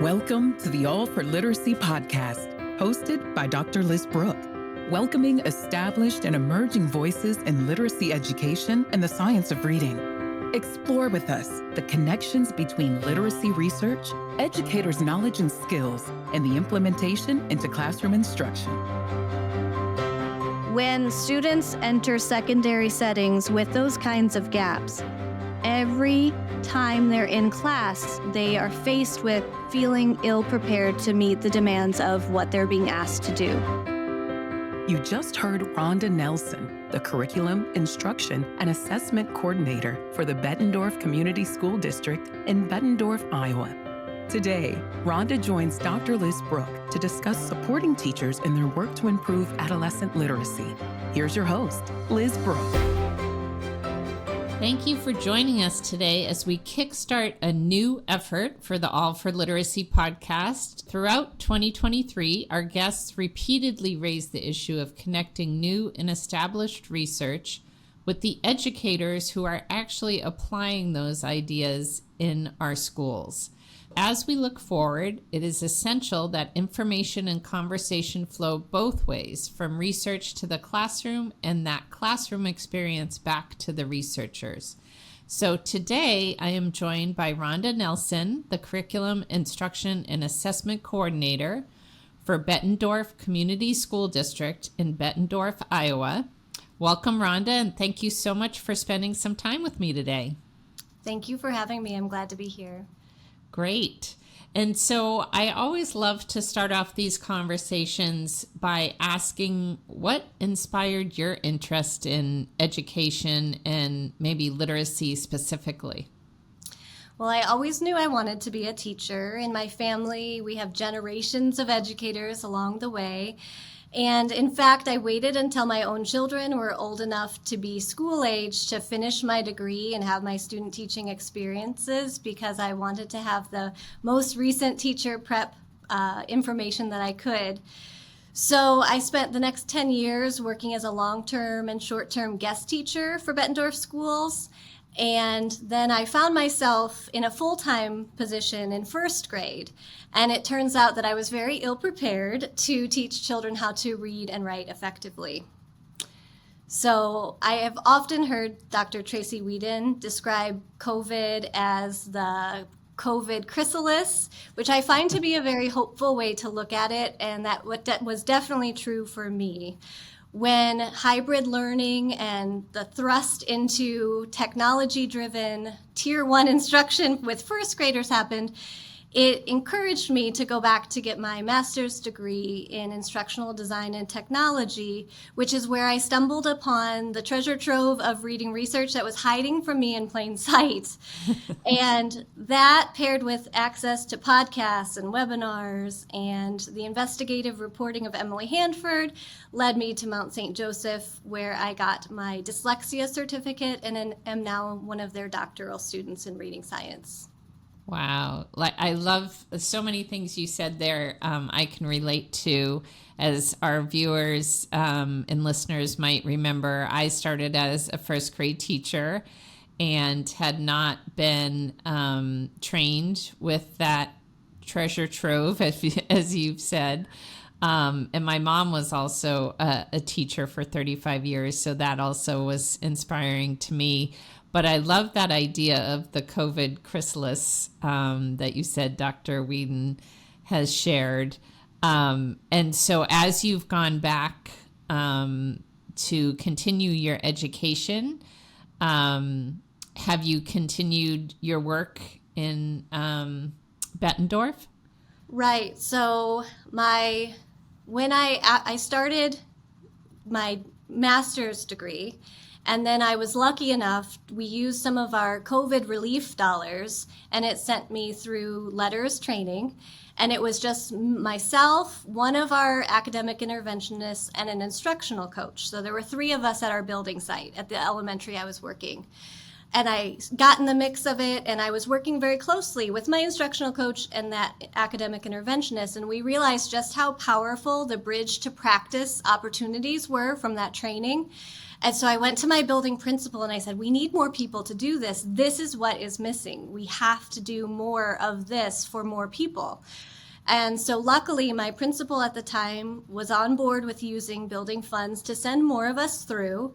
Welcome to the All for Literacy podcast, hosted by Dr. Liz Brooke, welcoming established and emerging voices in literacy education and the science of reading. Explore with us the connections between literacy research, educators' knowledge and skills, and the implementation into classroom instruction. When students enter secondary settings with those kinds of gaps, every time they're in class, they are faced with feeling ill-prepared to meet the demands of what they're being asked to do. You just heard Rhonda Nelson, the Curriculum, Instruction, and Assessment Coordinator for the Bettendorf Community School District in Bettendorf, Iowa. Today, Rhonda joins Dr. Liz Brooke to discuss supporting teachers in their work to improve adolescent literacy. Here's your host, Liz Brooke. Thank you for joining us today as we kickstart a new effort for the All for Literacy podcast. Throughout 2023, our guests repeatedly raised the issue of connecting new and established research with the educators who are actually applying those ideas in our schools. As we look forward, it is essential that information and conversation flow both ways, from research to the classroom and that classroom experience back to the researchers. So today I am joined by Rhonda Nelson, the Curriculum, Instruction, and Assessment Coordinator for Bettendorf Community School District in Bettendorf, Iowa. Welcome, Rhonda, and thank you so much for spending some time with me today. Thank you for having me. I'm glad to be here. Great. And so I always love to start off these conversations by asking what inspired your interest in education and maybe literacy specifically? Well, I always knew I wanted to be a teacher. In my family, we have generations of educators along the way. And in fact, I waited until my own children were old enough to be school age to finish my degree and have my student teaching experiences because I wanted to have the most recent teacher prep information that I could. So I spent the next 10 years working as a long-term and short-term guest teacher for Bettendorf schools. And then I found myself in a full-time position in first grade. And it turns out that I was very ill-prepared to teach children how to read and write effectively. So I have often heard Dr. Tracy Whedon describe COVID as the COVID chrysalis, which I find to be a very hopeful way to look at it. And that was definitely true for me. When hybrid learning and the thrust into technology-driven Tier 1 instruction with first graders happened, it encouraged me to go back to get my master's degree in instructional design and technology, which is where I stumbled upon the treasure trove of reading research that was hiding from me in plain sight. And that, paired with access to podcasts and webinars and the investigative reporting of Emily Hanford, led me to Mount St. Joseph, where I got my dyslexia certificate and am now one of their doctoral students in reading science. Wow. I love so many things you said there. I can relate to, as our viewers and listeners might remember. I started as a first grade teacher and had not been trained with that treasure trove, as you've said. And my mom was also a teacher for 35 years, so that also was inspiring to me. But I love that idea of the COVID chrysalis that you said Dr. Whedon has shared. And so as you've gone back to continue your education, have you continued your work in Bettendorf? Right. So when I started my master's degree, and then I was lucky enough, we used some of our COVID relief dollars, and it sent me through LETRS training. And it was just myself, one of our academic interventionists, and an instructional coach. So there were 3 of us at our building site at the elementary I was working. And I got in the mix of it, and I was working very closely with my instructional coach and that academic interventionist, and we realized just how powerful the bridge to practice opportunities were from that training. And so I went to my building principal and I said, we need more people to do this. This is what is missing. We have to do more of this for more people. And so luckily, my principal at the time was on board with using building funds to send more of us through.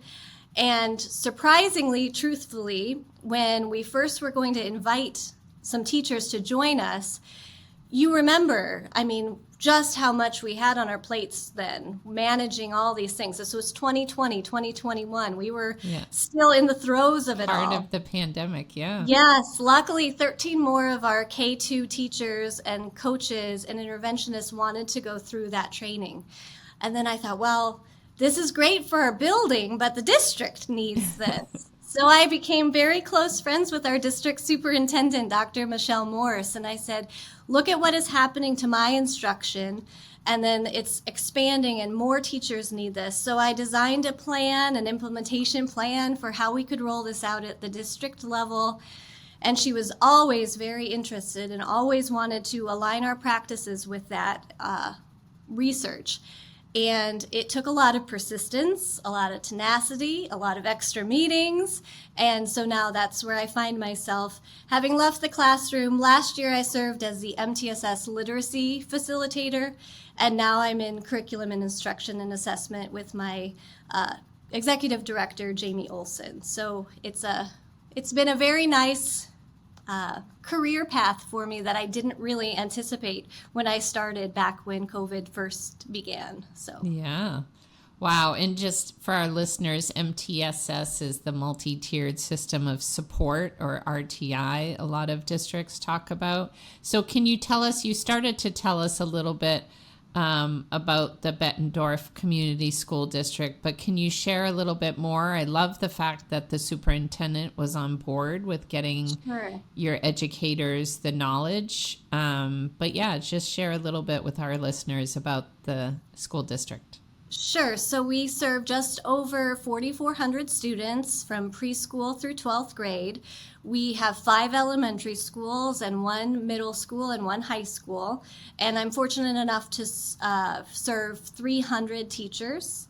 And surprisingly, truthfully, when we first were going to invite some teachers to join us, you remember, just how much we had on our plates then, managing all these things. This was 2020, 2021. We were still in the throes of it all. Part of the pandemic, yeah. Yes. Luckily, 13 more of our K-2 teachers and coaches and interventionists wanted to go through that training. And then I thought, well, this is great for our building, but the district needs this. So I became very close friends with our district superintendent, Dr. Michelle Morris, and I said, look at what is happening to my instruction, and then it's expanding and more teachers need this. So I designed a plan, an implementation plan for how we could roll this out at the district level, and she was always very interested and always wanted to align our practices with that research. And it took a lot of persistence, a lot of tenacity, a lot of extra meetings. And so now that's where I find myself. Having left the classroom, last year I served as the MTSS literacy facilitator. And now I'm in curriculum and instruction and assessment with my executive director, Jamie Olson. So it's been a very nice career path for me that I didn't really anticipate when I started back when COVID first began. So yeah. Wow. And just for our listeners, MTSS is the multi-tiered system of support, or RTI, a lot of districts talk about. So can you tell us, you started to tell us a little bit about the Bettendorf Community School District, but can you share a little bit more? I love the fact that the superintendent was on board with getting your educators the knowledge. But yeah, just share a little bit with our listeners about the school district. Sure. So we serve just over 4,400 students from preschool through 12th grade. We have 5 elementary schools and 1 middle school and 1 high school. And I'm fortunate enough to serve 300 teachers.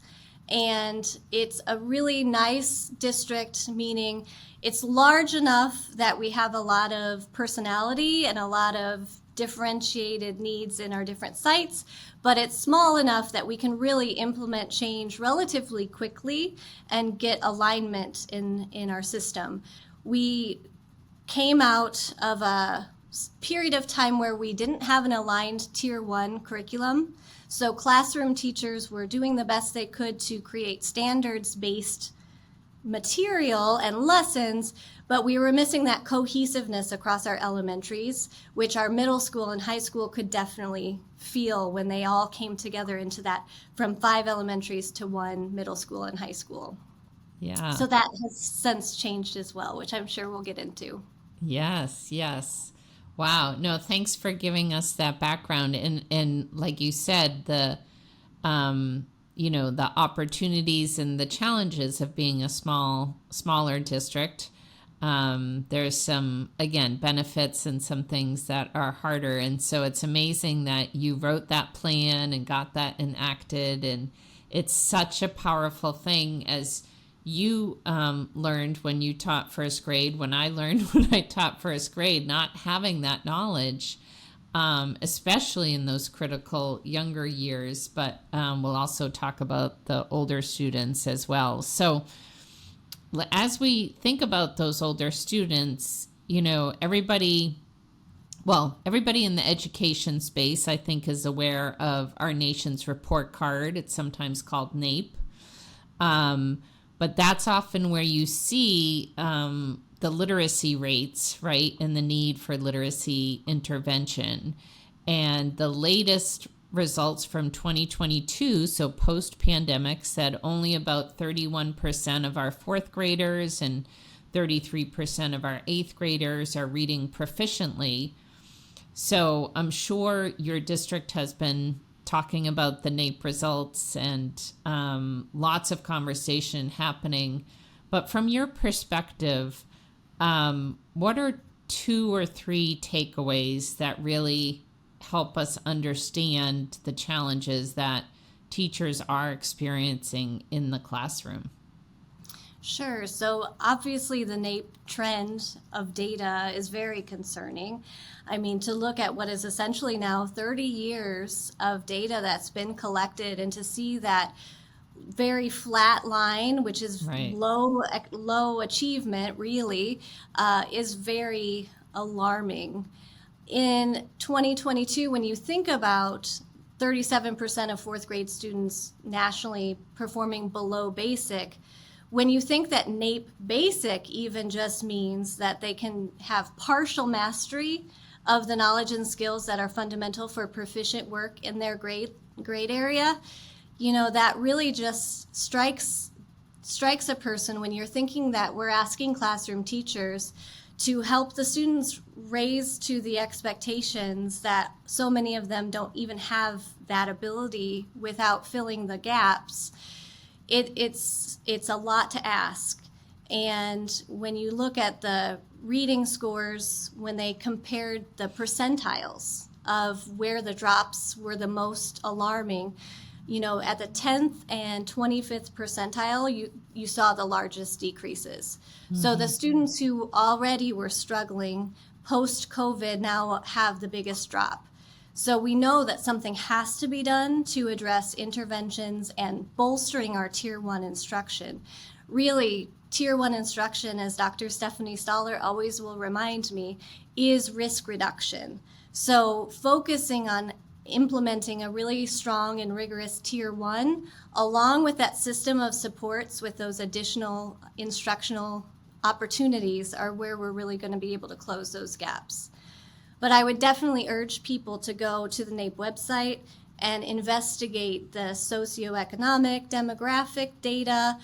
And it's a really nice district, meaning it's large enough that we have a lot of personality and a lot of differentiated needs in our different sites, but it's small enough that we can really implement change relatively quickly and get alignment in our system. We came out of a period of time where we didn't have an aligned Tier 1 curriculum, so classroom teachers were doing the best they could to create standards-based material and lessons, but we were missing that cohesiveness across our elementaries, which our middle school and high school could definitely feel when they all came together into that, from 5 elementaries to 1 middle school and high school. Yeah. So that has since changed as well, which I'm sure we'll get into. Yes, yes. Wow. No, thanks for giving us that background. And like you said, the the opportunities and the challenges of being a smaller district. There's some, again, benefits and some things that are harder. And so it's amazing that you wrote that plan and got that enacted. And it's such a powerful thing, as you learned when you taught first grade, when I learned when I taught first grade, not having that knowledge, especially in those critical younger years. But we'll also talk about the older students as well. So as we think about those older students, everybody in the education space, I think, is aware of our nation's report card. It's sometimes called NAEP. But that's often where you see the literacy rates, right, and the need for literacy intervention. And the latest results from 2022, so post-pandemic, said only about 31% of our 4th graders and 33% of our 8th graders are reading proficiently. So I'm sure your district has been talking about the NAEP results and lots of conversation happening. But from your perspective, what are 2 or 3 takeaways that really help us understand the challenges that teachers are experiencing in the classroom? Sure. So obviously the NAEP trend of data is very concerning. I mean, to look at what is essentially now 30 years of data that's been collected and to see that very flat line, which is Right. low achievement really, is very alarming. In 2022, when you think about 37% of fourth grade students nationally performing below basic, when you think that NAEP basic even just means that they can have partial mastery of the knowledge and skills that are fundamental for proficient work in their grade area, you know, that really just strikes a person when you're thinking that we're asking classroom teachers to help the students raise to the expectations that so many of them don't even have that ability without filling the gaps. It's a lot to ask. And when you look at the reading scores, when they compared the percentiles of where the drops were the most alarming, you know, at the 10th and 25th percentile, you saw the largest decreases. So the students who already were struggling post-COVID now have the biggest drop. So we know that something has to be done to address interventions and bolstering our Tier 1 instruction. Really, Tier 1 instruction, as Dr. Stephanie Staller always will remind me, is risk reduction. So focusing on implementing a really strong and rigorous Tier 1, along with that system of supports with those additional instructional opportunities, are where we're really going to be able to close those gaps. But I would definitely urge people to go to the NAEP website and investigate the socioeconomic, demographic data.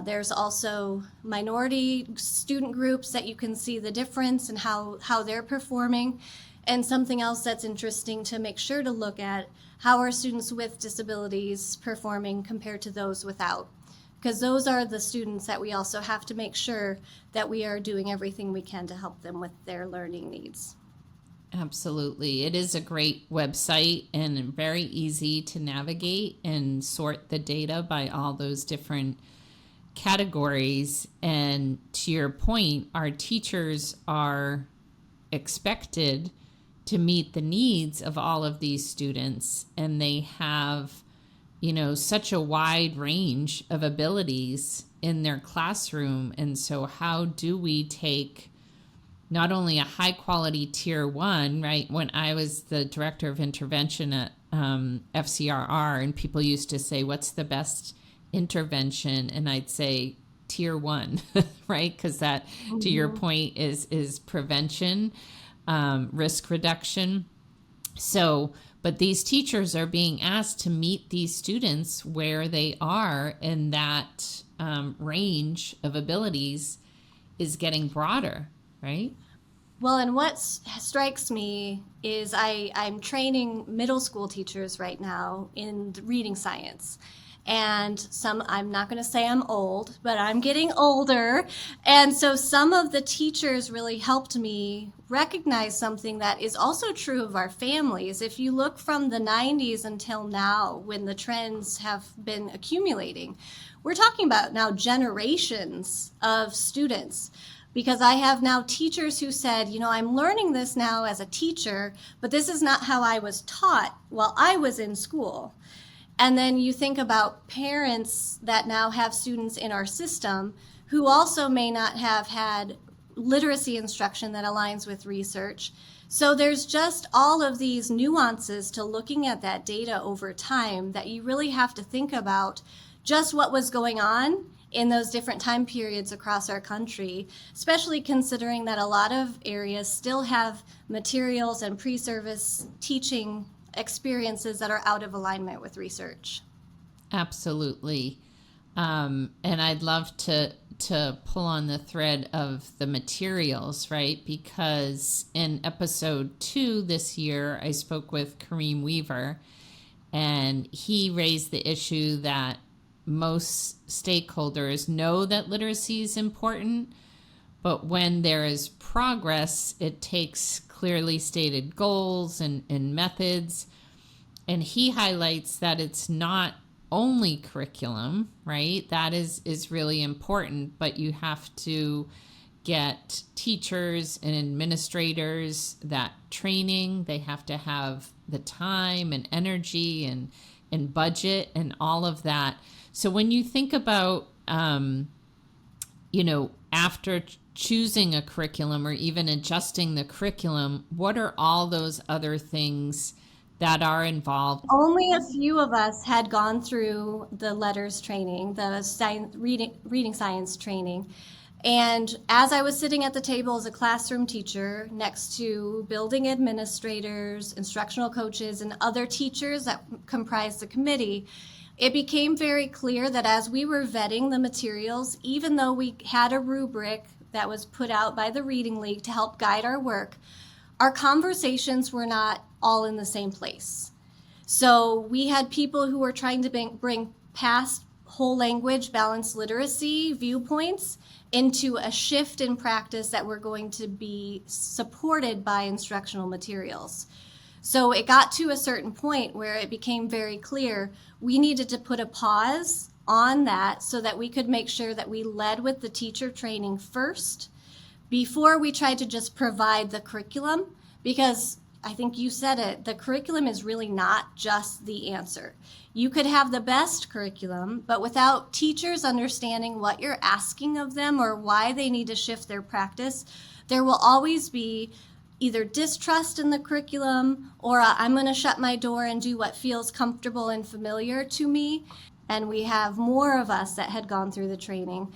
There's also minority student groups that you can see the difference and how they're performing. And something else that's interesting to make sure to look at, how are students with disabilities performing compared to those without? Because those are the students that we also have to make sure that we are doing everything we can to help them with their learning needs. Absolutely. It is a great website and very easy to navigate and sort the data by all those different categories. And to your point, our teachers are expected to meet the needs of all of these students, and they have, you know, such a wide range of abilities in their classroom. And so how do we take not only a high quality Tier 1, right? When I was the director of intervention at FCRR, and people used to say, what's the best intervention? And I'd say Tier 1, right? Because that, to your point, is prevention, risk reduction. So, but these teachers are being asked to meet these students where they are, and that range of abilities is getting broader, right? Well, and what strikes me is I'm training middle school teachers right now in reading science. And I'm not going to say I'm old, but I'm getting older. And so some of the teachers really helped me recognize something that is also true of our families. If you look from the 90s until now, when the trends have been accumulating, we're talking about now generations of students. Because I have now teachers who said, you know, I'm learning this now as a teacher, but this is not how I was taught while I was in school. And then you think about parents that now have students in our system who also may not have had literacy instruction that aligns with research. So there's just all of these nuances to looking at that data over time that you really have to think about just what was going on in those different time periods across our country, especially considering that a lot of areas still have materials and pre-service teaching experiences that are out of alignment with research. Absolutely. And I'd love to pull on the thread of the materials, right? Because in episode 2 this year, I spoke with Kareem Weaver, and he raised the issue that most stakeholders know that literacy is important, But when there is progress, it takes clearly stated goals and methods. And he highlights that it's not only curriculum, right? That is really important, but you have to get teachers and administrators that training. They have to have the time and energy and budget and all of that. So when you think about, after choosing a curriculum or even adjusting the curriculum, what are all those other things that are involved? Only a few of us had gone through the letters training, the reading science training. And as I was sitting at the table as a classroom teacher next to building administrators, instructional coaches, and other teachers that comprised the committee, it became very clear that as we were vetting the materials, even though we had a rubric that was put out by the Reading League to help guide our work, our conversations were not all in the same place. So we had people who were trying to bring past whole language balanced literacy viewpoints into a shift in practice that were going to be supported by instructional materials. So it got to a certain point where it became very clear we needed to put a pause on that so that we could make sure that we led with the teacher training first before we tried to just provide the curriculum, because I think you said it, the curriculum is really not just the answer. You could have the best curriculum, but without teachers understanding what you're asking of them or why they need to shift their practice, there will always be either distrust in the curriculum or I'm going to shut my door and do what feels comfortable and familiar to me. And we have more of us that had gone through the training.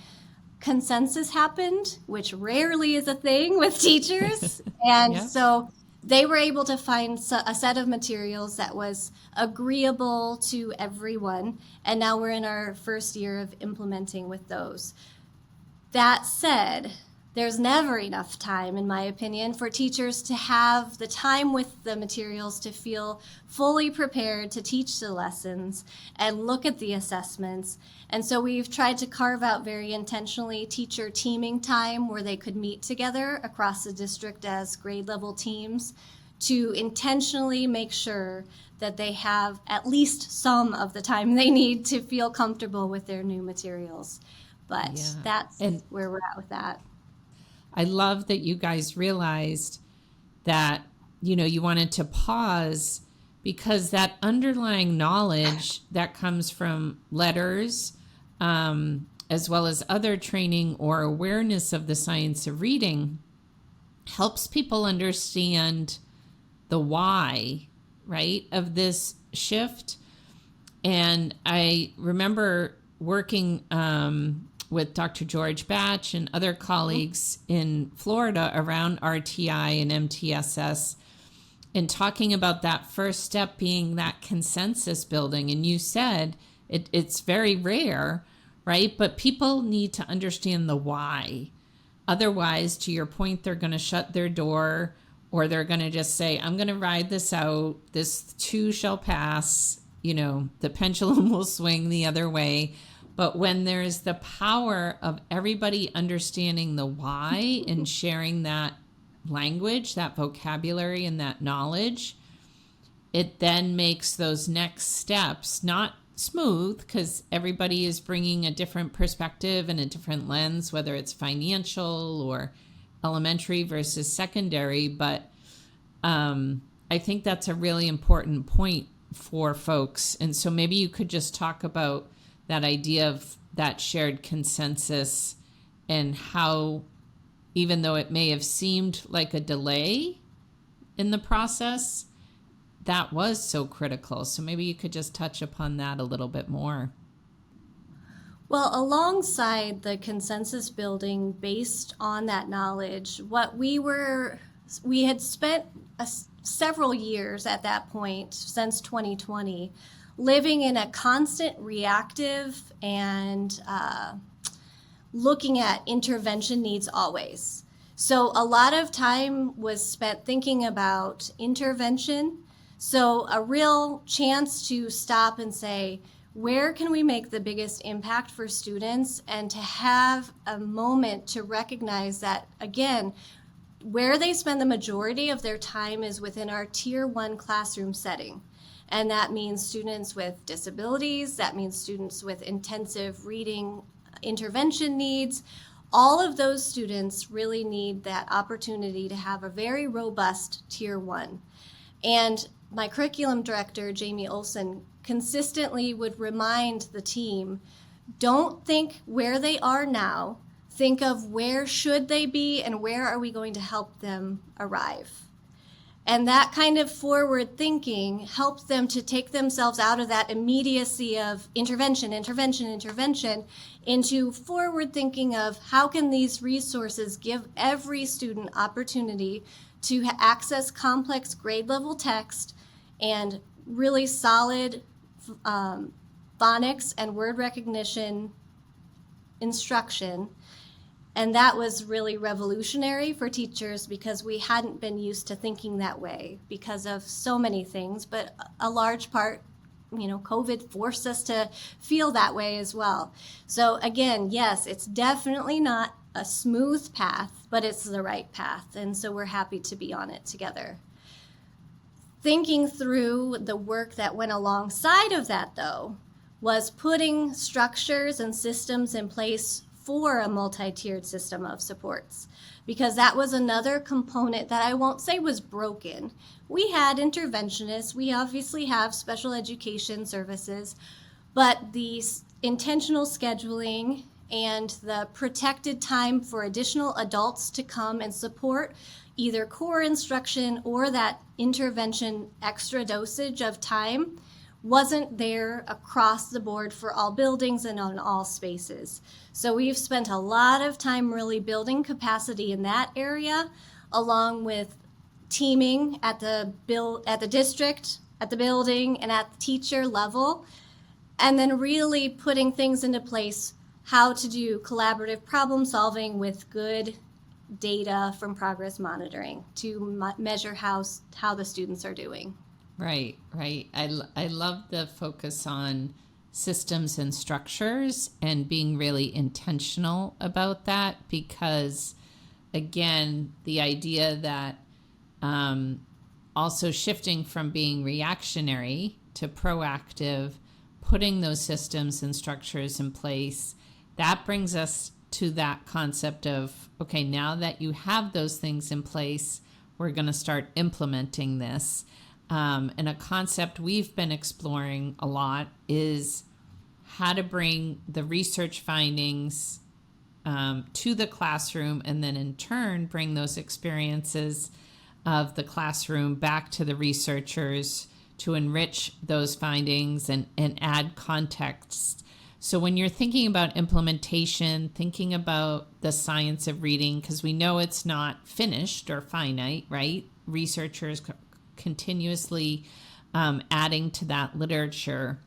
Consensus happened, which rarely is a thing with teachers. And so they were able to find a set of materials that was agreeable to everyone. And now we're in our first year of implementing with those. That said, there's never enough time, in my opinion, for teachers to have the time with the materials to feel fully prepared to teach the lessons and look at the assessments. And so we've tried to carve out very intentionally teacher teaming time where they could meet together across the district as grade level teams to intentionally make sure that they have at least some of the time they need to feel comfortable with their new materials. But that's where we're at with that. I love that you guys realized that, you wanted to pause because that underlying knowledge that comes from letters, as well as other training or awareness of the science of reading, helps people understand the why, right, of this shift. And I remember working with Dr. George Batch and other colleagues in Florida around RTI and MTSS and talking about that first step being that consensus building. And you said it's very rare, right? But people need to understand the why. Otherwise, to your point, they're going to shut their door or they're going to just say, I'm going to ride this out. This too shall pass. The pendulum will swing the other way. But when there's the power of everybody understanding the why and sharing that language, that vocabulary, and that knowledge, it then makes those next steps not smooth because everybody is bringing a different perspective and a different lens, whether it's financial or elementary versus secondary. But I think that's a really important point for folks. And so maybe you could just talk about that idea of that shared consensus and how, even though it may have seemed like a delay in the process, that was so critical. So maybe you could just touch upon that a little bit more. Well, alongside the consensus building based on that knowledge, what we had spent several years at that point, since 2020, living in a constant reactive and looking at intervention needs always. So a lot of time was spent thinking about intervention. So a real chance to stop and say, where can we make the biggest impact for students, and to have a moment to recognize that, again, where they spend the majority of their time is within our Tier 1 classroom setting. And that means students with disabilities, that means students with intensive reading intervention needs. All of those students really need that opportunity to have a very robust Tier 1. And my curriculum director, Jamie Olson, consistently would remind the team, don't think where they are now, think of where should they be and where are we going to help them arrive. And that kind of forward thinking helps them to take themselves out of that immediacy of intervention into forward thinking of how can these resources give every student opportunity to access complex grade level text and really solid phonics and word recognition instruction. And that was really revolutionary for teachers because we hadn't been used to thinking that way because of so many things, but a large part, COVID forced us to feel that way as well. So again, yes, it's definitely not a smooth path, but it's the right path. And so we're happy to be on it together. Thinking through the work that went alongside of that, though, was putting structures and systems in place for a multi-tiered system of supports, because that was another component that I won't say was broken. We had interventionists, we obviously have special education services, but the intentional scheduling and the protected time for additional adults to come and support either core instruction or that intervention extra dosage of time wasn't there across the board for all buildings and on all spaces. So we've spent a lot of time really building capacity in that area, along with teaming at the district, at the building, and at the teacher level, and then really putting things into place, how to do collaborative problem solving with good data from progress monitoring to measure how the students are doing. Right. I love the focus on systems and structures and being really intentional about that, because, again, the idea that also shifting from being reactionary to proactive, putting those systems and structures in place, that brings us to that concept of, okay, now that you have those things in place, we're going to start implementing this. And a concept we've been exploring a lot is how to bring the research findings to the classroom, and then in turn bring those experiences of the classroom back to the researchers to enrich those findings and add context. So when you're thinking about implementation, thinking about the science of reading, because we know it's not finished or finite, right? Researchers continuously adding to that literature.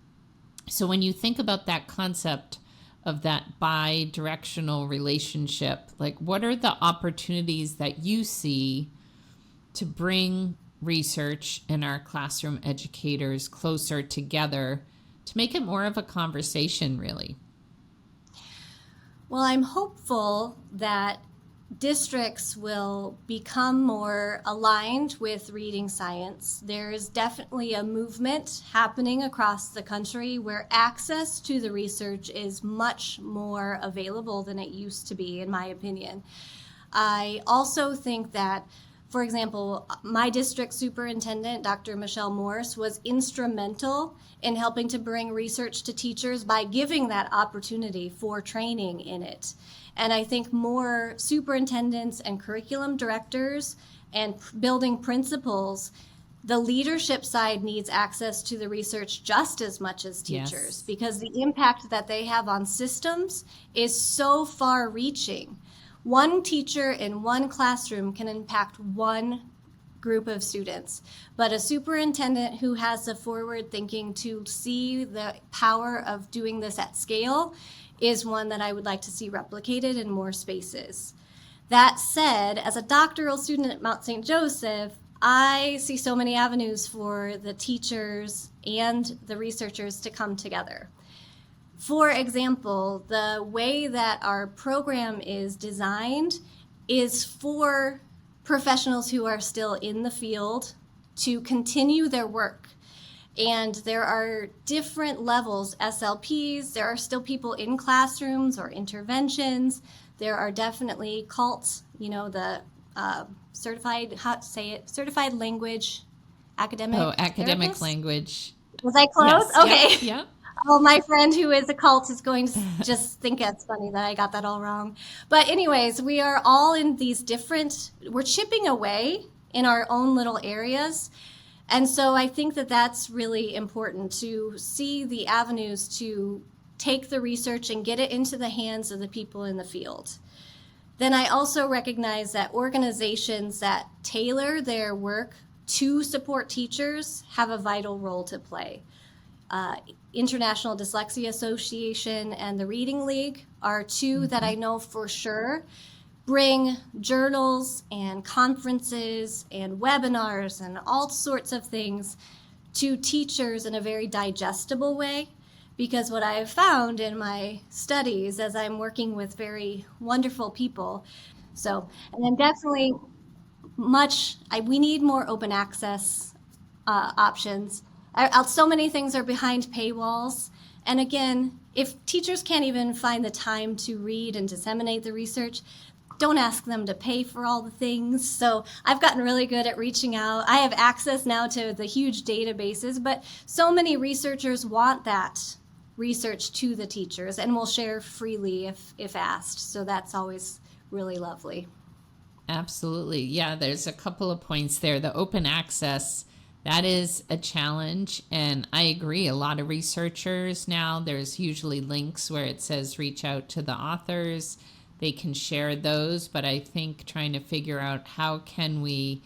So when you think about that concept of that bi-directional relationship, like what are the opportunities that you see to bring research and our classroom educators closer together to make it more of a conversation, really? Well, I'm hopeful that districts will become more aligned with reading science. There's definitely a movement happening across the country where access to the research is much more available than it used to be, in my opinion. I also think that, for example, my district superintendent, Dr. Michelle Morse, was instrumental in helping to bring research to teachers by giving that opportunity for training in it. And I think more superintendents and curriculum directors and building principals, the leadership side needs access to the research just as much as teachers, yes, because the impact that they have on systems is so far reaching. One teacher in one classroom can impact one group of students, but a superintendent who has the forward thinking to see the power of doing this at scale is one that I would like to see replicated in more spaces. That said, as a doctoral student at Mount St. Joseph, I see so many avenues for the teachers and the researchers to come together. For example, the way that our program is designed is for professionals who are still in the field to continue their work. And there are different levels, SLPs, there are still people in classrooms or interventions. There are definitely CALTs, the certified language academic academic therapist. language. Was I close? Yes. Okay. Yeah. Well, my friend who is a cult is going to just think it's funny that I got that all wrong. But anyways, we are all in these we're chipping away in our own little areas. And so I think that that's really important to see the avenues to take the research and get it into the hands of the people in the field. Then I also recognize that organizations that tailor their work to support teachers have a vital role to play. International Dyslexia Association and the Reading League are two that I know for sure bring journals and conferences and webinars and all sorts of things to teachers in a very digestible way. Because what I have found in my studies as I'm working with very wonderful people, and then definitely we need more open access options. So many things are behind paywalls. And again, if teachers can't even find the time to read and disseminate the research, don't ask them to pay for all the things. So I've gotten really good at reaching out. I have access now to the huge databases, but so many researchers want that research to the teachers and will share freely if asked. So that's always really lovely. Absolutely. Yeah, there's a couple of points there. The open access, that is a challenge. And I agree. A lot of researchers now, there's usually links where it says reach out to the authors. They can share those. But I think trying to figure out how can we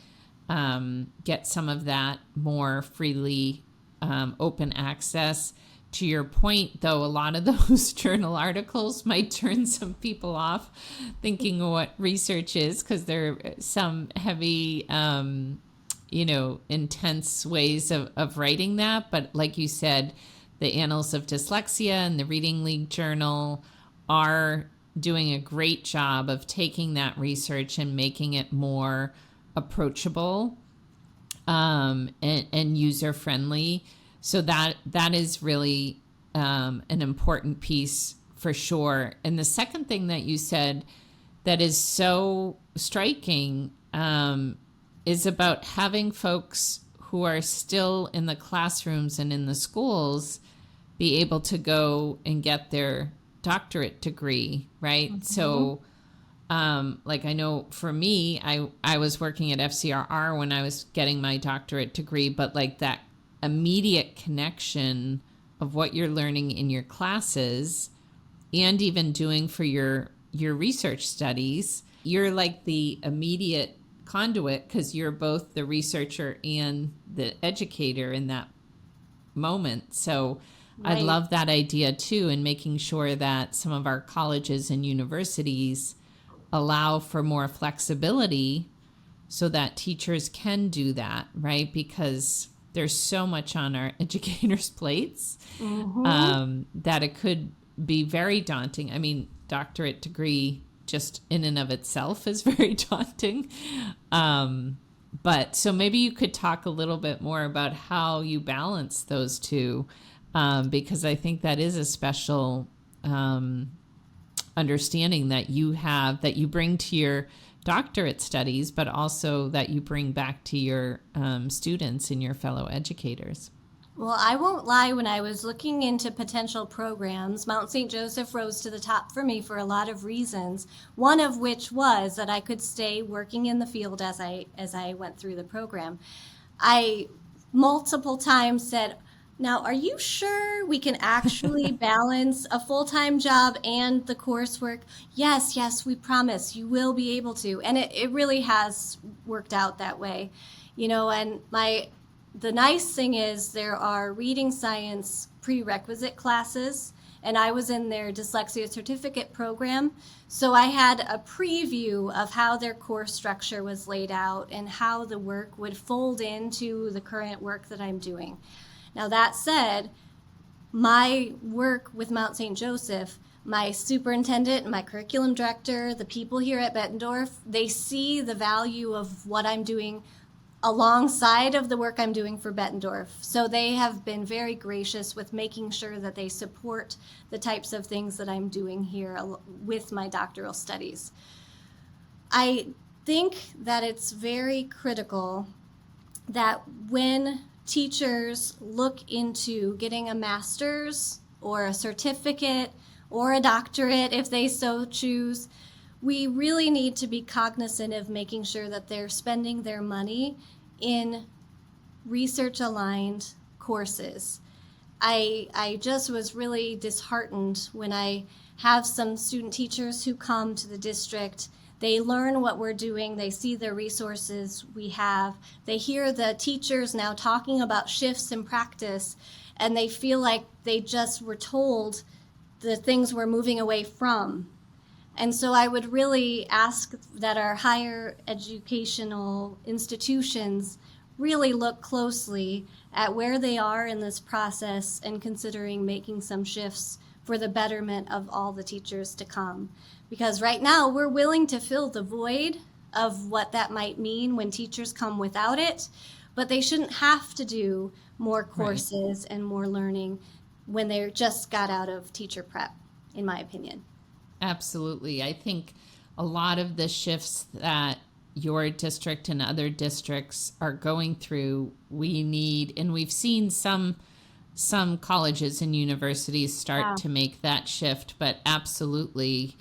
get some of that more freely open access. To your point, though, a lot of those journal articles might turn some people off thinking of what research is, because there are some heavy, intense ways of writing that. But like you said, the Annals of Dyslexia and the Reading League Journal are doing a great job of taking that research and making it more approachable and user-friendly. So that is really an important piece for sure. And the second thing that you said that is so striking is about having folks who are still in the classrooms and in the schools be able to go and get their doctorate degree, right? Mm-hmm. So I know for me, I was working at FCRR when I was getting my doctorate degree, but like that immediate connection of what you're learning in your classes and even doing for your research studies, you're like the immediate conduit because you're both the researcher and the educator in that moment. So right. I love that idea too, and making sure that some of our colleges and universities allow for more flexibility so that teachers can do that, right? Because there's so much on our educators' plates that it could be very daunting. I mean, doctorate degree just in and of itself is very daunting. But so maybe you could talk a little bit more about how you balance those two, because I think that is a special understanding that you have, that you bring to your doctorate studies, but also that you bring back to your students and your fellow educators. Well, I won't lie, when I was looking into potential programs, Mount St. Joseph rose to the top for me for a lot of reasons, one of which was that I could stay working in the field as I went through the program. I multiple times said, now, are you sure we can actually balance a full-time job and the coursework? Yes, we promise you will be able to. And it really has worked out that way. And the nice thing is there are reading science prerequisite classes, and I was in their dyslexia certificate program. So I had a preview of how their course structure was laid out and how the work would fold into the current work that I'm doing. Now, that said, my work with Mount St. Joseph, my superintendent, my curriculum director, the people here at Bettendorf, they see the value of what I'm doing alongside of the work I'm doing for Bettendorf. So they have been very gracious with making sure that they support the types of things that I'm doing here with my doctoral studies. I think that it's very critical that when teachers look into getting a master's or a certificate or a doctorate, if they so choose, we really need to be cognizant of making sure that they're spending their money in research-aligned courses. I just was really disheartened when I have some student teachers who come to the district. They learn what we're doing, they see the resources we have, they hear the teachers now talking about shifts in practice, and they feel like they just were told the things we're moving away from. And so I would really ask that our higher educational institutions really look closely at where they are in this process and considering making some shifts for the betterment of all the teachers to come. Because right now we're willing to fill the void of what that might mean when teachers come without it, but they shouldn't have to do more courses and more learning when they just got out of teacher prep, in my opinion. Absolutely. I think a lot of the shifts that your district and other districts are going through, we need, and we've seen some colleges and universities start to make that shift, but absolutely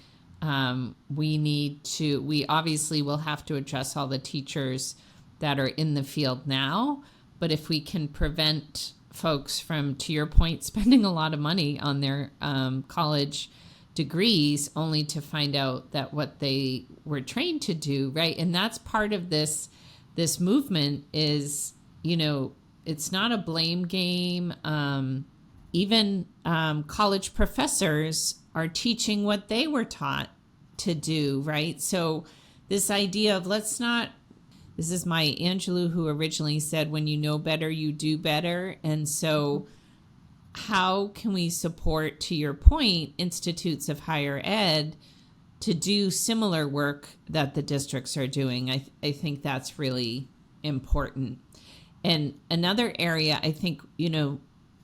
we obviously will have to address all the teachers that are in the field now, but if we can prevent folks from, to your point, spending a lot of money on their college degrees only to find out that what they were trained to do, right? And that's part of this movement is, it's not a blame game. Even college professors are teaching what they were taught to do, right? So this idea of this is Maya Angelou, who originally said, when you know better, you do better. And so how can we support, to your point, institutes of higher ed to do similar work that the districts are doing? I think that's really important. And another area, I think,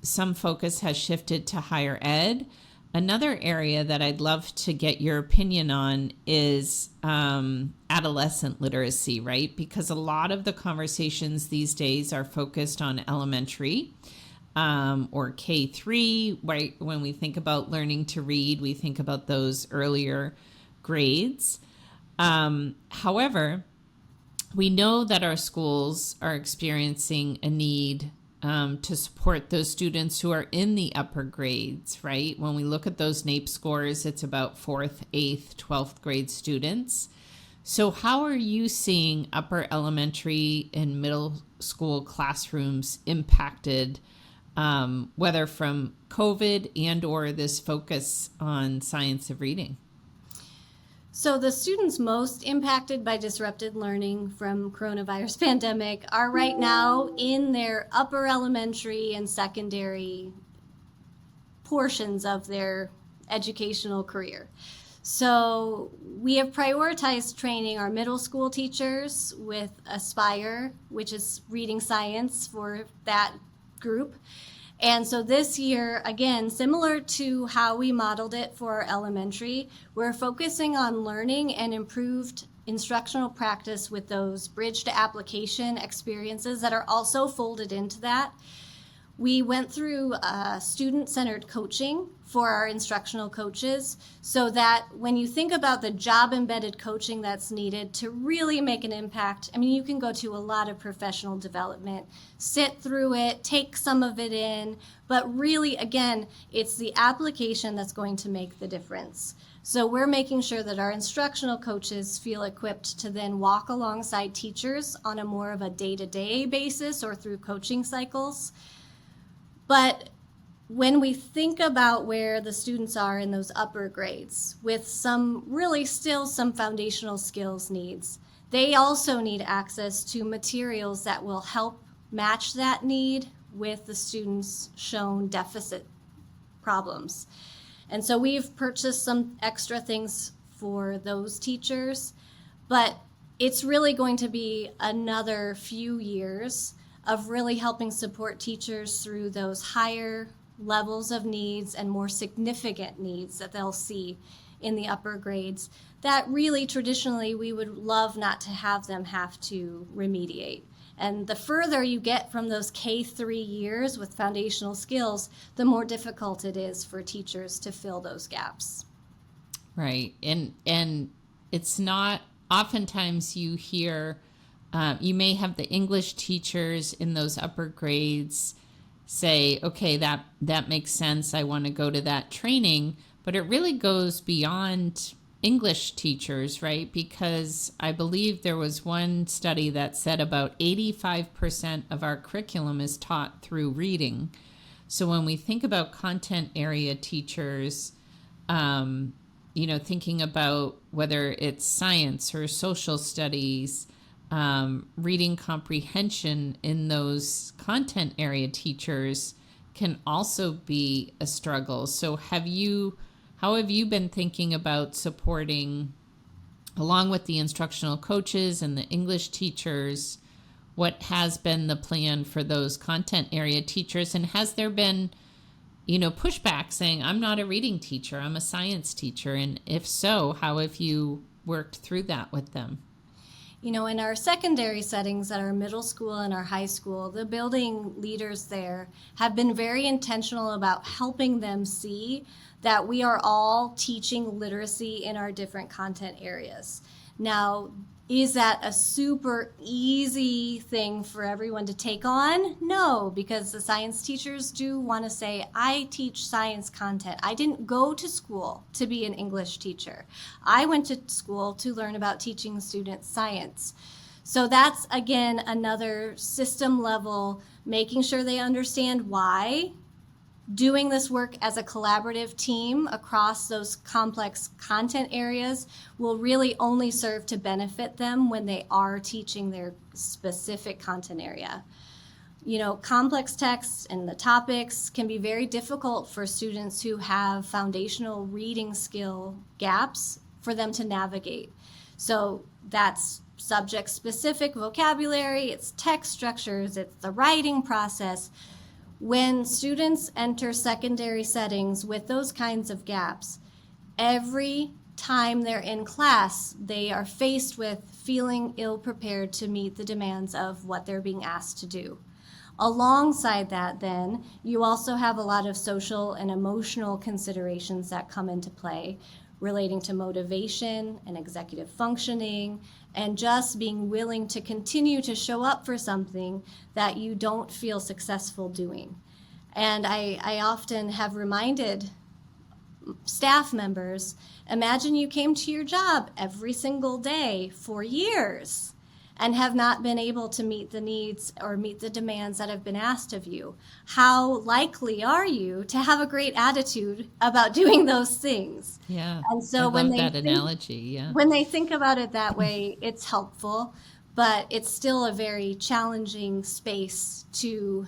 some focus has shifted to higher ed. Another area that I'd love to get your opinion on is adolescent literacy, right? Because a lot of the conversations these days are focused on elementary or K-3, right? When we think about learning to read, we think about those earlier grades. However, we know that our schools are experiencing a need to support those students who are in the upper grades, right? When we look at those NAEP scores, it's about 4th, 8th, 12th grade students. So how are you seeing upper elementary and middle school classrooms impacted, whether from COVID and or this focus on science of reading? So the students most impacted by disrupted learning from coronavirus pandemic are right now in their upper elementary and secondary portions of their educational career. So we have prioritized training our middle school teachers with Aspire, which is reading science for that group. And so this year, again, similar to how we modeled it for elementary, we're focusing on learning and improved instructional practice with those bridge to application experiences that are also folded into that. We went through student-centered coaching for our instructional coaches so that when you think about the job-embedded coaching that's needed to really make an impact, I mean, you can go to a lot of professional development, sit through it, take some of it in, but really, again, it's the application that's going to make the difference. So we're making sure that our instructional coaches feel equipped to then walk alongside teachers on a more of a day-to-day basis or through coaching cycles. But when we think about where the students are in those upper grades with some foundational skills needs, they also need access to materials that will help match that need with the students' shown deficit problems. And so we've purchased some extra things for those teachers, but it's really going to be another few years of really helping support teachers through those higher levels of needs and more significant needs that they'll see in the upper grades that really traditionally we would love not to have them have to remediate. And the further you get from those K-3 years with foundational skills, the more difficult it is for teachers to fill those gaps. Right. And it's not, oftentimes you hear, you may have the English teachers in those upper grades say, okay, that makes sense. I want to go to that training. But it really goes beyond English teachers, right? Because I believe there was one study that said about 85% of our curriculum is taught through reading. So when we think about content area teachers, thinking about whether it's science or social studies, reading comprehension in those content area teachers can also be a struggle. So how have you been thinking about supporting, along with the instructional coaches and the English teachers, what has been the plan for those content area teachers? And has there been, pushback saying, I'm not a reading teacher, I'm a science teacher? And if so, how have you worked through that with them? In our secondary settings at our middle school and our high school, the building leaders there have been very intentional about helping them see that we are all teaching literacy in our different content areas. Now, is that a super easy thing for everyone to take on? No, because the science teachers do want to say, I teach science content. I didn't go to school to be an English teacher. I went to school to learn about teaching students science. So that's, again, another system level, making sure they understand why. Doing this work as a collaborative team across those complex content areas will really only serve to benefit them when they are teaching their specific content area. Complex texts and the topics can be very difficult for students who have foundational reading skill gaps for them to navigate. So that's subject-specific vocabulary, it's text structures, it's the writing process. When students enter secondary settings with those kinds of gaps, every time they're in class, they are faced with feeling ill-prepared to meet the demands of what they're being asked to do. Alongside that, then, you also have a lot of social and emotional considerations that come into play relating to motivation and executive functioning, and just being willing to continue to show up for something that you don't feel successful doing. And I often have reminded staff members, imagine you came to your job every single day for years and have not been able to meet the needs or meet the demands that have been asked of you. How likely are you to have a great attitude about doing those things? Yeah, and so I love that analogy. Yeah, when they think about it that way, it's helpful, but it's still a very challenging space to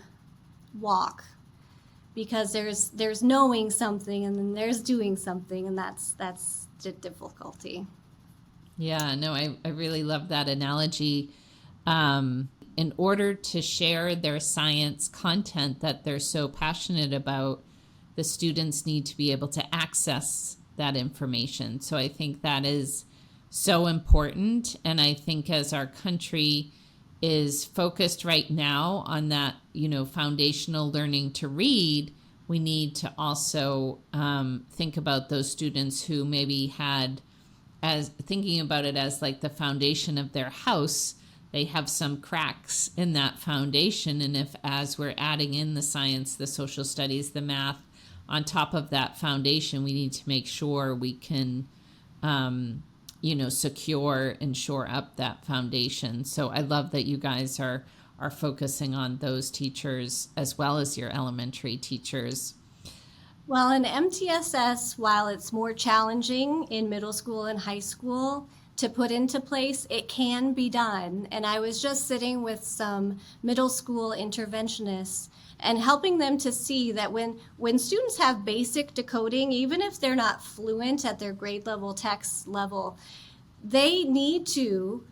walk, because there's knowing something and then there's doing something, and that's the difficulty. Yeah, no, I really love that analogy. In order to share their science content that they're so passionate about, the students need to be able to access that information. So I think that is so important. And I think as our country is focused right now on that, foundational learning to read, we need to also think about those students who maybe had, as thinking about it as like the foundation of their house, they have some cracks in that foundation. And if, as we're adding in the science, the social studies, the math on top of that foundation, we need to make sure we can, secure and shore up that foundation. So I love that you guys are focusing on those teachers as well as your elementary teachers. Well, in MTSS, while it's more challenging in middle school and high school, to put into place, it can be done. And I was just sitting with some middle school interventionists and helping them to see that when students have basic decoding, even if they're not fluent at their grade level text level, we need to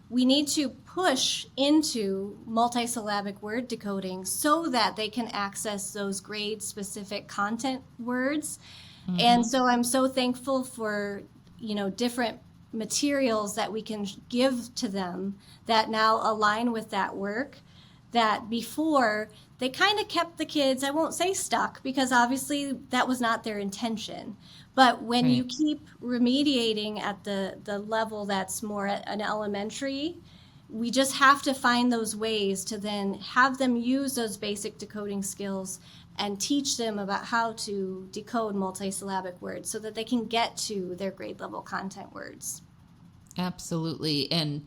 push into multisyllabic word decoding so that they can access those grade specific content words. Mm-hmm. And so I'm so thankful for, different materials that we can give to them that now align with that work, that before they kind of kept the kids, I won't say stuck, because obviously that was not their intention. But when you keep remediating at the level that's more at an elementary, we just have to find those ways to then have them use those basic decoding skills and teach them about how to decode multisyllabic words so that they can get to their grade level content words. Absolutely. And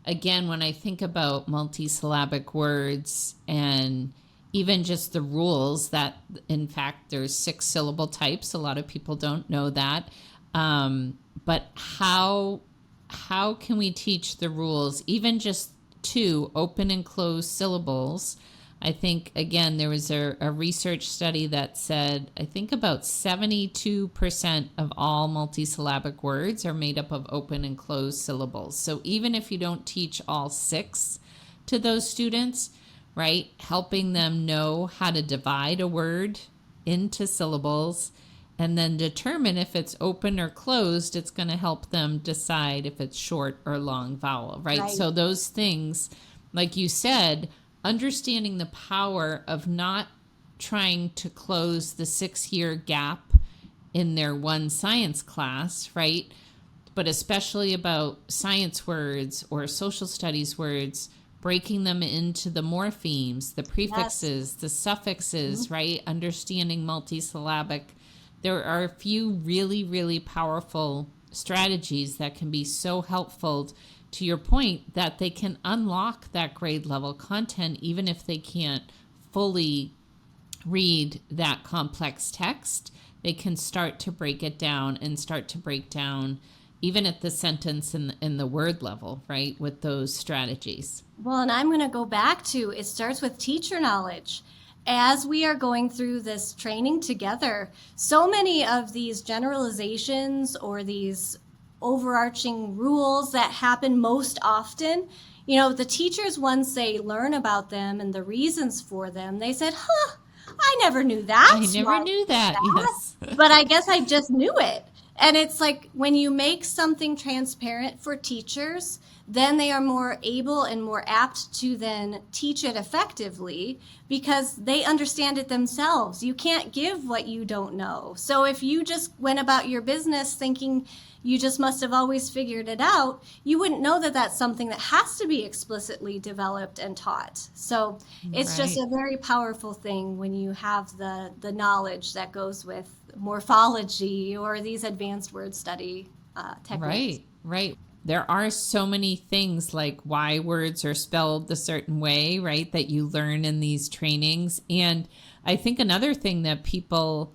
again, when I think about multisyllabic words and even just the rules that, in fact, there's 6 syllable types. A lot of people don't know that. But how can we teach the rules, even just 2 open and closed syllables? I think, again, there was a research study that said, I think about 72% of all multisyllabic words are made up of open and closed syllables. So even if you don't teach all 6 to those students, right, helping them know how to divide a word into syllables and then determine if it's open or closed, it's going to help them decide if it's short or long vowel, right? So those things, like you said, understanding the power of not trying to close the 6-year gap in their one science class, right? But especially about science words or social studies words, breaking them into the morphemes, the prefixes, the suffixes, right? Understanding multisyllabic. There are a few really, really powerful strategies that can be so helpful, to your point, that they can unlock that grade level content even if they can't fully read that complex text. They can start to break it down and start to break down even at the sentence and the word level, right, with those strategies. Well, and I'm going to go back to, it starts with teacher knowledge. As we are going through this training together, so many of these generalizations or these overarching rules that happen most often, the teachers, once they learn about them and the reasons for them, they said, I never knew that. I never knew that. Yes. But I guess I just knew it. And it's like when you make something transparent for teachers, then they are more able and more apt to then teach it effectively because they understand it themselves. You can't give what you don't know. So if you just went about your business thinking you just must have always figured it out, you wouldn't know that that's something that has to be explicitly developed and taught. So it's just a very powerful thing when you have the knowledge that goes with morphology or these advanced word study techniques. Right. There are so many things like why words are spelled a certain way, right, that you learn in these trainings. And I think another thing that people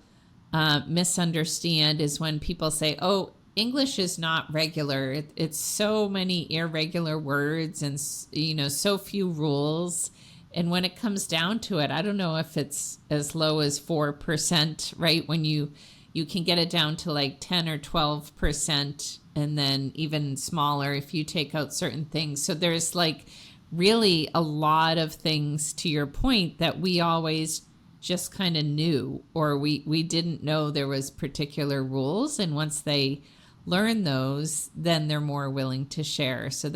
misunderstand is when people say, oh, English is not regular. It's so many irregular words and, so few rules. And when it comes down to it, I don't know if it's as low as 4%, right? When you can get it down to like 10 or 12%, and then even smaller if you take out certain things. So there's like really a lot of things, to your point, that we always just kind of knew, or we didn't know there was particular rules. And once they learn those, then they're more willing to share. So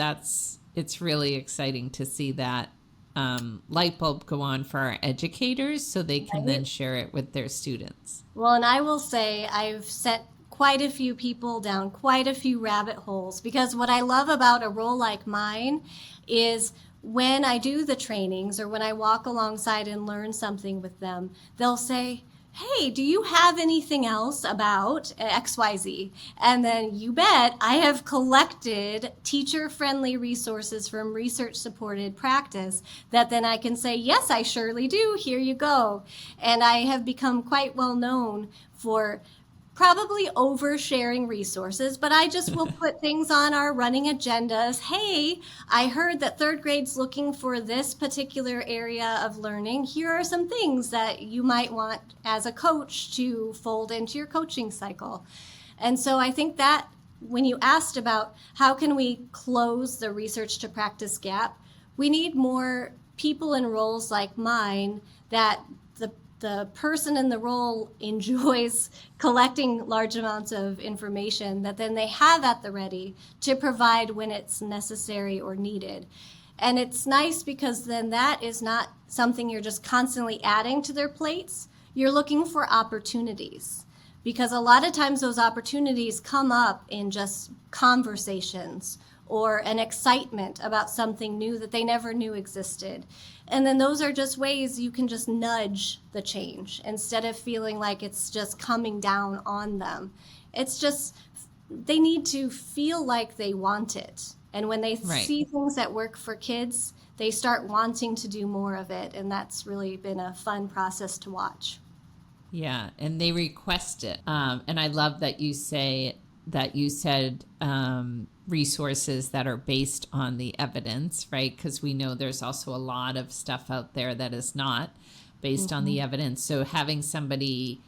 it's really exciting to see that light bulb go on for our educators so they can then share it with their students. Well, and I will say I've set quite a few people down quite a few rabbit holes, because what I love about a role like mine is when I do the trainings or when I walk alongside and learn something with them, they'll say, hey, do you have anything else about XYZ? And then you bet I have collected teacher-friendly resources from research-supported practice that then I can say, yes, I surely do. Here you go. And I have become quite well known for probably oversharing resources, but I just will put things on our running agendas. Hey, I heard that third grade's looking for this particular area of learning. Here are some things that you might want as a coach to fold into your coaching cycle. And so I think that when you asked about how can we close the research to practice gap, we need more people in roles like mine that the person in the role enjoys collecting large amounts of information that then they have at the ready to provide when it's necessary or needed. And it's nice because then that is not something you're just constantly adding to their plates. You're looking for opportunities, because a lot of times those opportunities come up in just conversations or an excitement about something new that they never knew existed. And then those are just ways you can just nudge the change instead of feeling like it's just coming down on them. It's just, they need to feel like they want it. And when they see things that work for kids, they start wanting to do more of it. And that's really been a fun process to watch. Yeah, and they request it. And I love that you said resources that are based on the evidence, right? Because we know there's also a lot of stuff out there that is not based on the evidence. So having somebody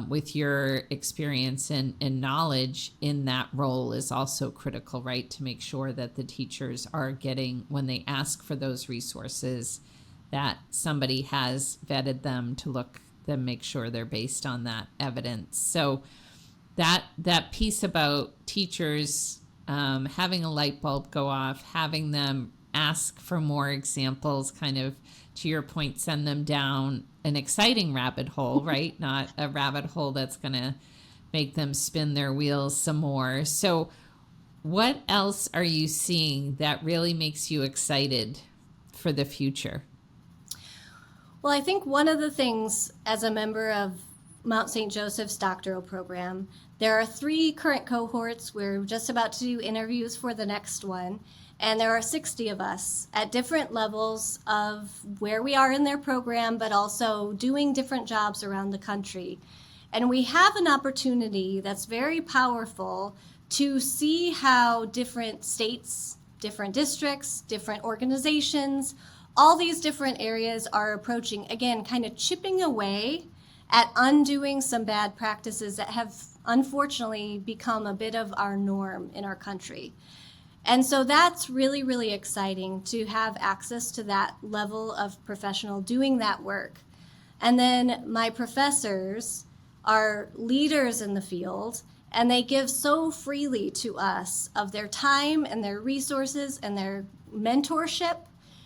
with your experience and knowledge in that role is also critical, right? To make sure that the teachers are getting, when they ask for those resources, that somebody has vetted them to look, them make sure they're based on that evidence. So that piece about teachers having a light bulb go off, having them ask for more examples, kind of, to your point, send them down an exciting rabbit hole, right? Not a rabbit hole that's going to make them spin their wheels some more. So what else are you seeing that really makes you excited for the future? Well, I think one of the things as a member of Mount St. Joseph's doctoral program, there are 3 current cohorts. We're just about to do interviews for the next one. And there are 60 of us at different levels of where we are in their program, but also doing different jobs around the country. And we have an opportunity that's very powerful to see how different states, different districts, different organizations, all these different areas are approaching, again, kind of chipping away at undoing some bad practices that have unfortunately become a bit of our norm in our country. And so that's really, really exciting to have access to that level of professional doing that work. And then my professors are leaders in the field, and they give so freely to us of their time and their resources and their mentorship.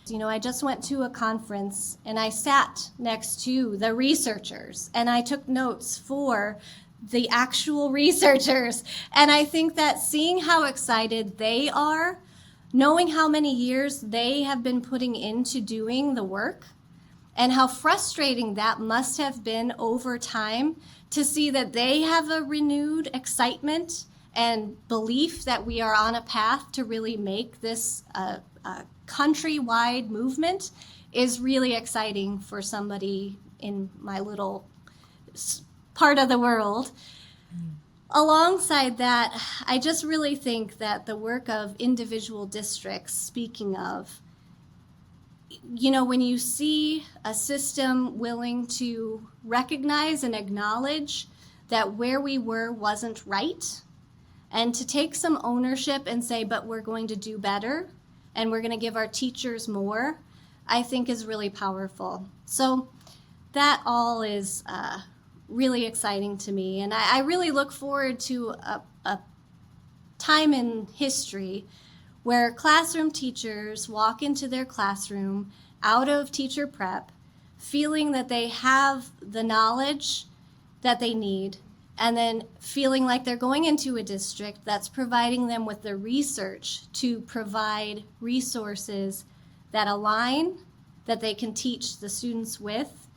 You know, I just went to a conference and I sat next to the researchers and I took notes for the actual researchers. And I think that seeing how excited they are, knowing how many years they have been putting into doing the work, and how frustrating that must have been over time to see that they have a renewed excitement and belief that we are on a path to really make this a countrywide movement is really exciting for somebody in my little part of the world. Alongside that, I just really think that the work of individual districts, speaking of, you know, when you see a system willing to recognize and acknowledge that where we were wasn't right, and to take some ownership and say, but we're going to do better, and we're going to give our teachers more, I think is really powerful. So that all is really exciting to me. And I really look forward to a time in history where classroom teachers walk into their classroom out of teacher prep, feeling that they have the knowledge that they need, and then feeling like they're going into a district that's providing them with the research to provide resources that align, that they can teach the students with.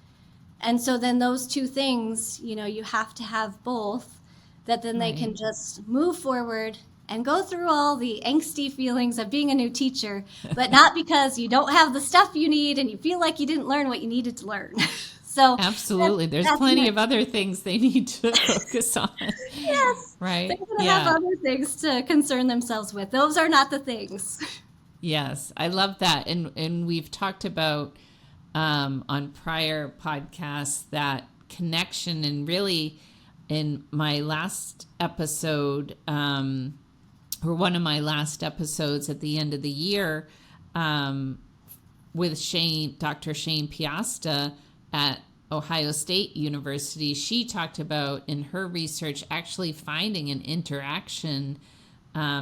And so then those two things, you know, you have to have both, that then they can just move forward and go through all the angsty feelings of being a new teacher, but not because you don't have the stuff you need and you feel like you didn't learn what you needed to learn. So absolutely, there's plenty of other things they need to focus on. Yes, right? They're going to have other things to concern themselves with. Those are not the things. Yes, I love that, and we've talked about on prior podcasts that connection, and really in my last episode, or one of my last episodes at the end of the year, with Dr. Shane Piasta at Ohio State University, she talked about in her research actually finding an interaction,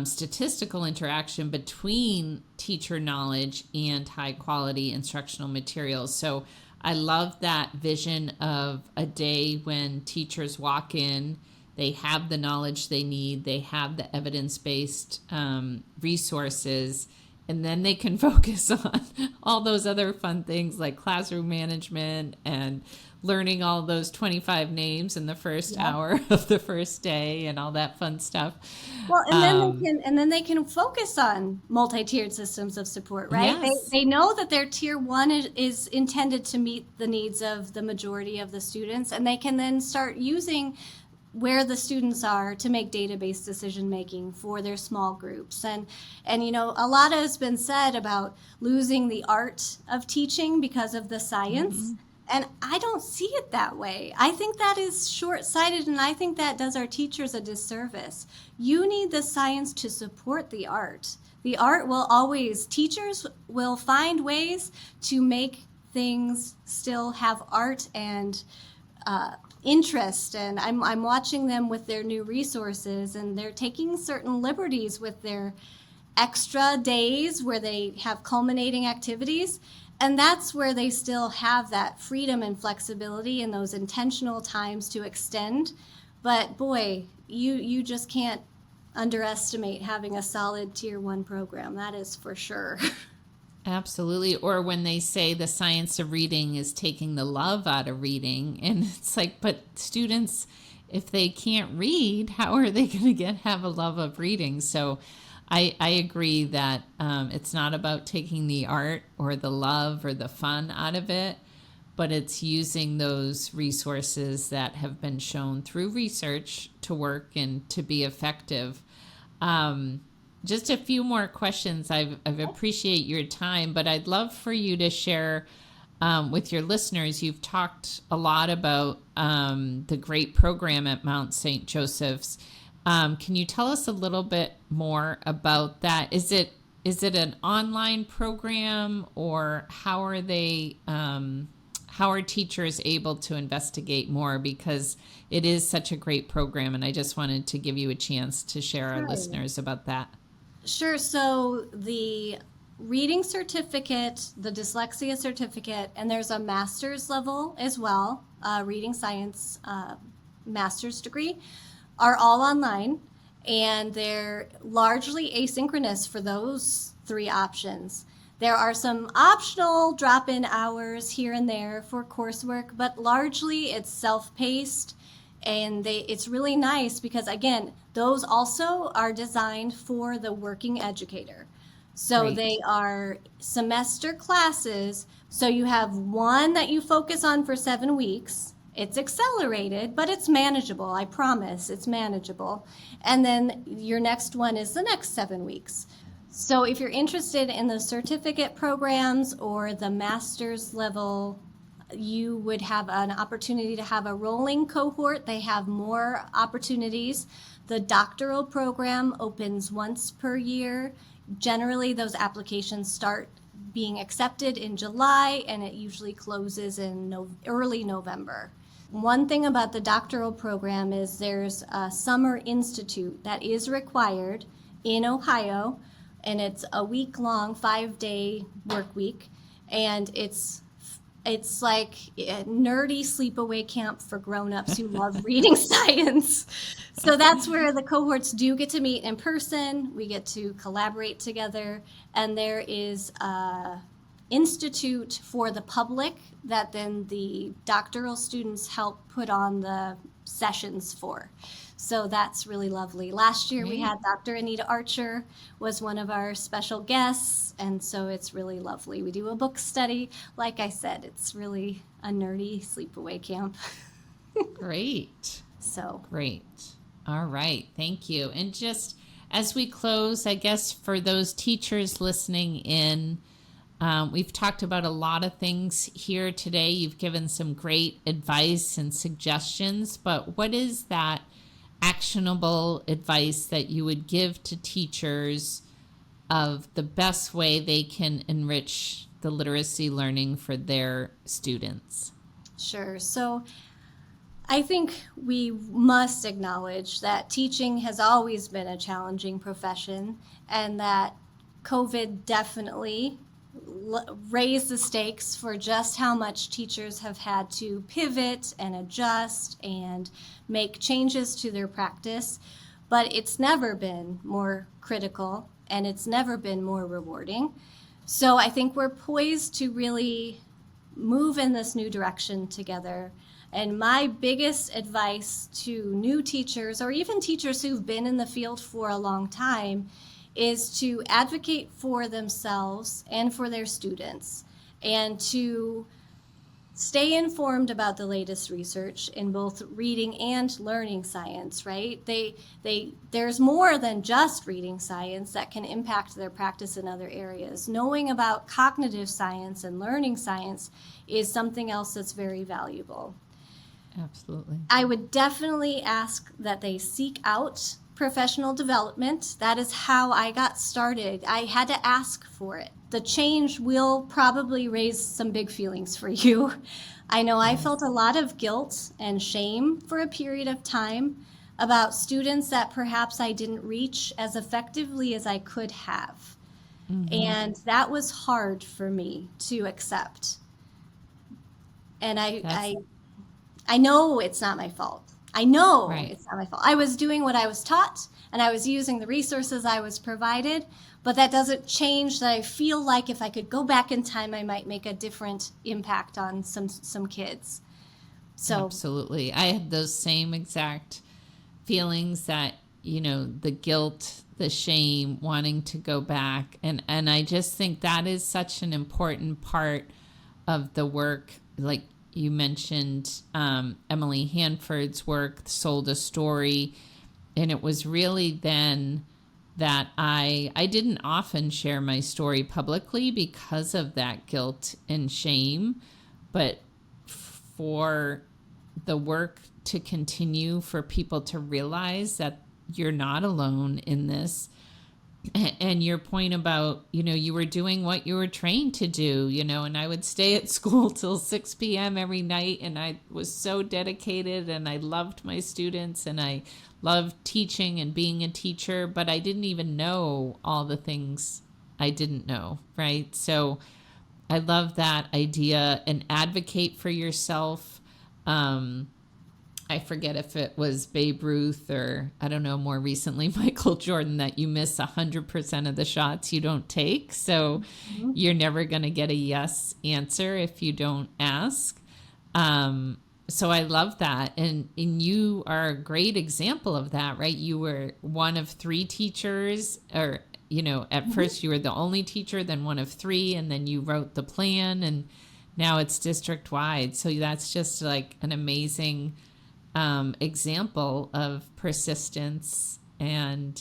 statistical interaction between teacher knowledge and high quality instructional materials. So I love that vision of a day when teachers walk in, they have the knowledge they need, they have the evidence-based resources, and then they can focus on all those other fun things like classroom management and learning all those 25 names in the first hour of the first day and all that fun stuff. Well, and then they can focus on multi-tiered systems of support, right? Yes. They know that their tier one is intended to meet the needs of the majority of the students, and they can then start using where the students are to make database decision making for their small groups. And a lot has been said about losing the art of teaching because of the science. Mm-hmm. And I don't see it that way. I think that is short-sighted, and I think that does our teachers a disservice. You need the science to support the art. The art will always, teachers will find ways to make things still have art and interest, and I'm watching them with their new resources, and they're taking certain liberties with their extra days where they have culminating activities, and that's where they still have that freedom and flexibility and those intentional times to extend. But boy, you just can't underestimate having a solid tier one program. That is for sure. Absolutely. Or when they say the science of reading is taking the love out of reading, and it's like, but students, if they can't read, how are they going to have a love of reading? So I agree that it's not about taking the art or the love or the fun out of it, but it's using those resources that have been shown through research to work and to be effective. Just a few more questions. I appreciate your time, but I'd love for you to share with your listeners. You've talked a lot about the great program at Mount St. Joseph's. Can you tell us a little bit more about that? Is it an online program, or how are they? How are teachers able to investigate more? Because it is such a great program, and I just wanted to give you a chance to share our listeners about that. Sure. So the reading certificate, the dyslexia certificate, and there's a master's level as well, reading science master's degree, are all online, and they're largely asynchronous for those three options. There are some optional drop-in hours here and there for coursework, but largely it's self-paced. And it's really nice because, again, those also are designed for the working educator. So Great. They are semester classes. So you have one that you focus on for 7 weeks. It's accelerated, but it's manageable. I promise it's manageable. And then your next one is the next 7 weeks. So if you're interested in the certificate programs or the master's level, you would have an opportunity to have a rolling cohort. They have more opportunities. The doctoral program opens once per year. Generally, those applications start being accepted in July, and it usually closes in early November. One thing about the doctoral program is there's a summer institute that is required in Ohio, and it's a week-long, 5-day work week, and it's like a nerdy sleepaway camp for grown-ups who love reading science. So that's where the cohorts do get to meet in person. We get to collaborate together. And there is an institute for the public that then the doctoral students help put on the sessions for. So that's really lovely. Last year we had Dr. Anita Archer was one of our special guests, and so it's really lovely. We do a book study. Like I said, it's really a nerdy sleepaway camp. Great. So Great. All right. Thank you. And just as we close, I guess for those teachers listening in, we've talked about a lot of things here today. You've given some great advice and suggestions, but what is that actionable advice that you would give to teachers of the best way they can enrich the literacy learning for their students? Sure. So I think we must acknowledge that teaching has always been a challenging profession, and that COVID definitely raised the stakes for just how much teachers have had to pivot and adjust and make changes to their practice. But it's never been more critical, and it's never been more rewarding. So I think we're poised to really move in this new direction together. And my biggest advice to new teachers, or even teachers who've been in the field for a long time, is to advocate for themselves and for their students, and to stay informed about the latest research in both reading and learning science, right? There's more than just reading science that can impact their practice in other areas. Knowing about cognitive science and learning science is something else that's very valuable. Absolutely. I would definitely ask that they seek out professional development. That is how I got started. I had to ask for it. The change will probably raise some big feelings for you. I know I felt a lot of guilt and shame for a period of time about students that perhaps I didn't reach as effectively as I could have. Mm-hmm. And that was hard for me to accept. And I know it's not my fault. I know It's not my fault. I was doing what I was taught, and I was using the resources I was provided, but that doesn't change that I feel like if I could go back in time, I might make a different impact on some kids. So absolutely. I had those same exact feelings, that, the guilt, the shame, wanting to go back. And I just think that is such an important part of the work. Like you mentioned, Emily Hanford's work, Sold a Story. And it was really then that I didn't often share my story publicly because of that guilt and shame. But for the work to continue, for people to realize that you're not alone in this. And your point about, you were doing what you were trained to do, and I would stay at school till 6 p.m. every night, and I was so dedicated, and I loved my students, and I loved teaching and being a teacher, but I didn't even know all the things I didn't know, right? So I love that idea, and advocate for yourself. I forget if it was Babe Ruth or, I don't know, more recently, Michael Jordan, that you miss 100% of the shots you don't take. So you're never going to get a yes answer if you don't ask. So I love that. And you are a great example of that, right? You were one of 3 teachers, or, at first you were the only teacher, then one of 3, and then you wrote the plan, and now it's district wide. So that's just like an amazing example of persistence and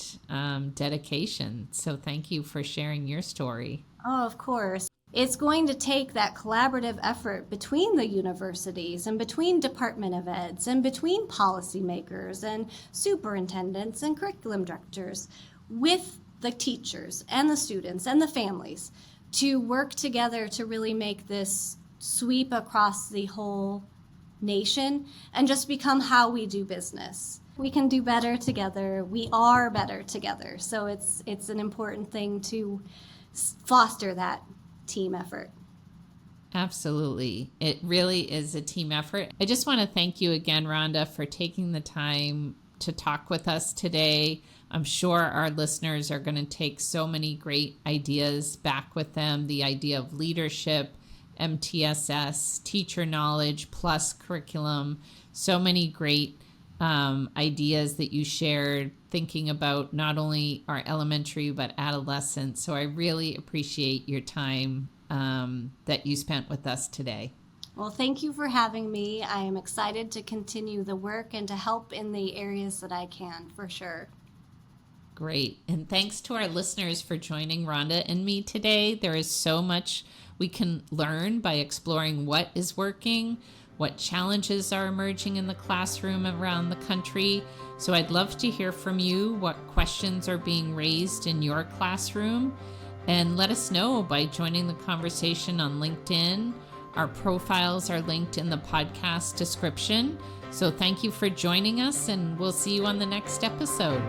dedication. So thank you for sharing your story. Oh, of course. It's going to take that collaborative effort between the universities and between Department of Eds and between policymakers and superintendents and curriculum directors with the teachers and the students and the families to work together to really make this sweep across the whole nation and just become how we do business. We can do better together. We are better together. So it's an important thing to foster that team effort. Absolutely. It really is a team effort. I just want to thank you again, Rhonda, for taking the time to talk with us today. I'm sure our listeners are going to take so many great ideas back with them. The idea of leadership, MTSS, teacher knowledge, plus curriculum, so many great ideas that you shared, thinking about not only our elementary but adolescent. So I really appreciate your time that you spent with us today. Well, thank you for having me. I am excited to continue the work and to help in the areas that I can, for sure. Great. And thanks to our listeners for joining Rhonda and me today. There is so much we can learn by exploring what is working, what challenges are emerging in the classroom around the country. So I'd love to hear from you what questions are being raised in your classroom, and let us know by joining the conversation on LinkedIn. Our profiles are linked in the podcast description. So thank you for joining us, and we'll see you on the next episode.